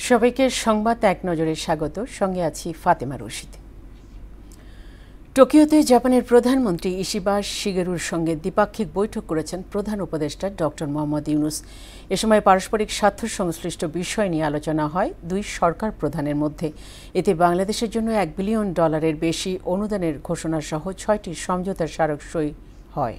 সবাইকে সংবাদ এক নজরে স্বাগত। সঙ্গে আছি ফাতেমা রশিদ। টোকিওতে জাপানের প্রধানমন্ত্রী ইশিবা শিগেরুর সঙ্গে দ্বিপাক্ষিক বৈঠক করেছেন প্রধান উপদেষ্টা ডক্টর মোহাম্মদ ইউনুস। এ সময় পারস্পরিক স্বার্থ সংশ্লিষ্ট বিষয় নিয়ে আলোচনা হয় দুই সরকার প্রধানের মধ্যে। এতে বাংলাদেশের জন্য $1 বিলিয়ন বেশি অনুদানের ঘোষণা সহ 6টি সমঝোতার স্মারক সই হয়।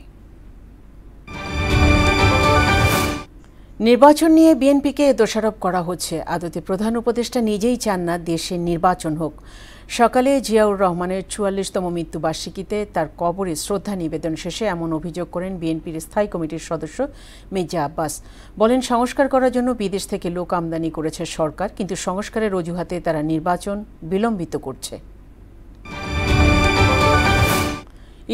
নির্বাচন নিয়ে বিএনপিকে দোষারোপ করা হচ্ছে। আদতে প্রধান উপদেষ্টা নিজেই চান না দেশে নির্বাচন হোক। সকালে জিয়াউর রহমানের 44তম মৃত্যুবার্ষিকীতে তার কবরে শ্রদ্ধা নিবেদন শেষে এমন অভিযোগ করেন বিএনপির স্থায়ী কমিটির সদস্য মির্জা আব্বাস। বলেন, সংস্কার করার জন্য বিদেশ থেকে লোক আমদানি করেছে সরকার, কিন্তু সংস্কারের অজুহাতে তারা নির্বাচন বিলম্বিত করছে।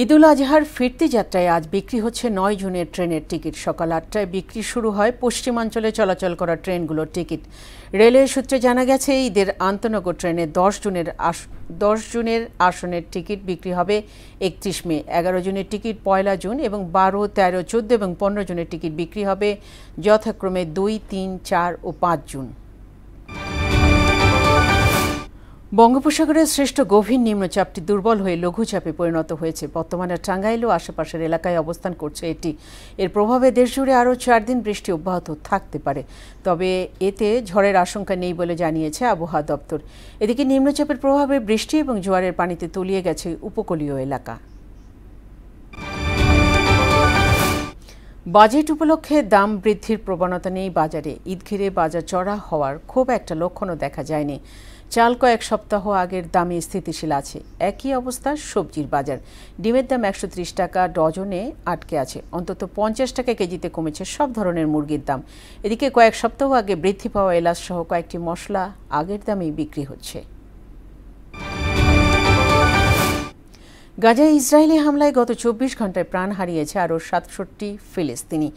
ঈদুল আজহার ফিরতি যাত্রায় আজ বিক্রি হচ্ছে 9 জুনের ট্রেনের টিকিট। সকাল 8টায় বিক্রি শুরু হয় পশ্চিমাঞ্চলে চলাচল করা ট্রেনগুলোর টিকিট। রেলওয়ে সূত্রে জানা গেছে, ঈদের আন্তনগর ট্রেনে 10 জুনের আসনের টিকিট বিক্রি হবে 31 মে, 11 জুনের টিকিট 1 জুন এবং 12, 13, 14 এবং 15 জুনের টিকিট বিক্রি হবে যথাক্রমে 2, 3, 4 ও 5 জুন। বঙ্গোপসাগরের শ্রেষ্ঠ গভীর নিম্নচাপটি দুর্বল হয়ে লঘুচাপে পরিণত হয়েছে। বর্তমানে টাঙ্গাইল ও আশেপাশের এলাকায় অবস্থান করছে এটি। এর প্রভাবে দেশজুড়ে আরও 4 দিন বৃষ্টি অব্যাহত থাকতে পারে, তবে এতে ঝড়ের আশঙ্কা নেই বলে জানিয়েছে আবহাওয়া দপ্তর। এদিকে নিম্নচাপের প্রভাবে বৃষ্টি এবং জোয়ারের পানিতে তলিয়ে গেছে উপকূলীয় এলাকা। বাজেট উপলক্ষে দাম বৃদ্ধির প্রবণতা নেই বাজারে। ঈদ ঘিরে বাজার চড়া হওয়ার খুব একটা লক্ষণও দেখা যায়নি। চাল কয়েক সপ্তাহ আগের দামে স্থিতিশীল আছে। একই অবস্থা সবজির বাজার। ডিমের দাম 130 টাকা ডজনে আটকে আছে। অন্তত 50 টাকা কেজিতে কমেছে সব ধরনের মুরগির দাম। এদিকে কয়েক সপ্তাহ আগে বৃদ্ধি পাওয়া এলাচ সহ কয়েকটি মশলা আগের দামেই বিক্রি হচ্ছে। গাজায় ইসরায়েলি হামলায় গত 24 ঘন্টায় প্রাণ হারিয়েছে আরও 67 ফিলিস্তিনি।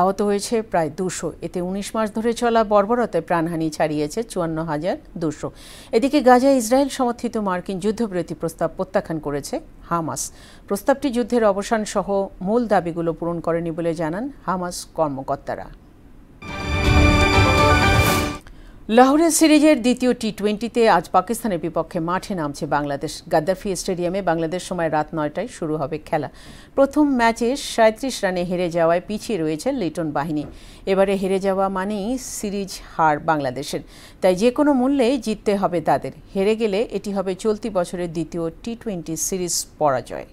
আহত হয়েছে প্রায় 200। এতে 19 মাস ধরে চলা বর্বরতায় প্রাণহানি ছাড়িয়েছে 54,200। এদিকে গাজায় ইসরায়েল সমর্থিত মার্কিন যুদ্ধবিরতি প্রস্তাব প্রত্যাখ্যান করেছে হামাস। প্রস্তাবটি যুদ্ধের অবসান সহ মূল দাবিগুলো পূরণ করেনি বলে জানান হামাস কর্মকর্তারা। লাহোরের সিরিজের দ্বিতীয় টি-20তে আজ পাকিস্তানের বিপক্ষে মাঠে নামছে বাংলাদেশ। গাদ্দাফি স্টেডিয়ামে বাংলাদেশ সময় রাত 9টায় শুরু হবে খেলা। প্রথম ম্যাচে 37 রানে হেরে যাওয়ায় পিছিয়ে রয়েছে লিটন বাহিনী। এবারে হেরে যাওয়া মানেই সিরিজ হার বাংলাদেশের, তাই যে কোনো মূল্যে জিততে হবে তাদের। হেরে গেলে এটি হবে চলতি বছরের দ্বিতীয় টি-20 সিরিজ পরাজয়।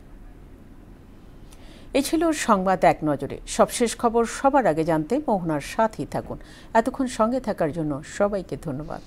এ ছিল সংবাদ এক নজরে। সবশেষ খবর সবার আগে জানতে মোহনার সাথেই থাকুন। এতক্ষণ সঙ্গে থাকার জন্য সবাইকে ধন্যবাদ।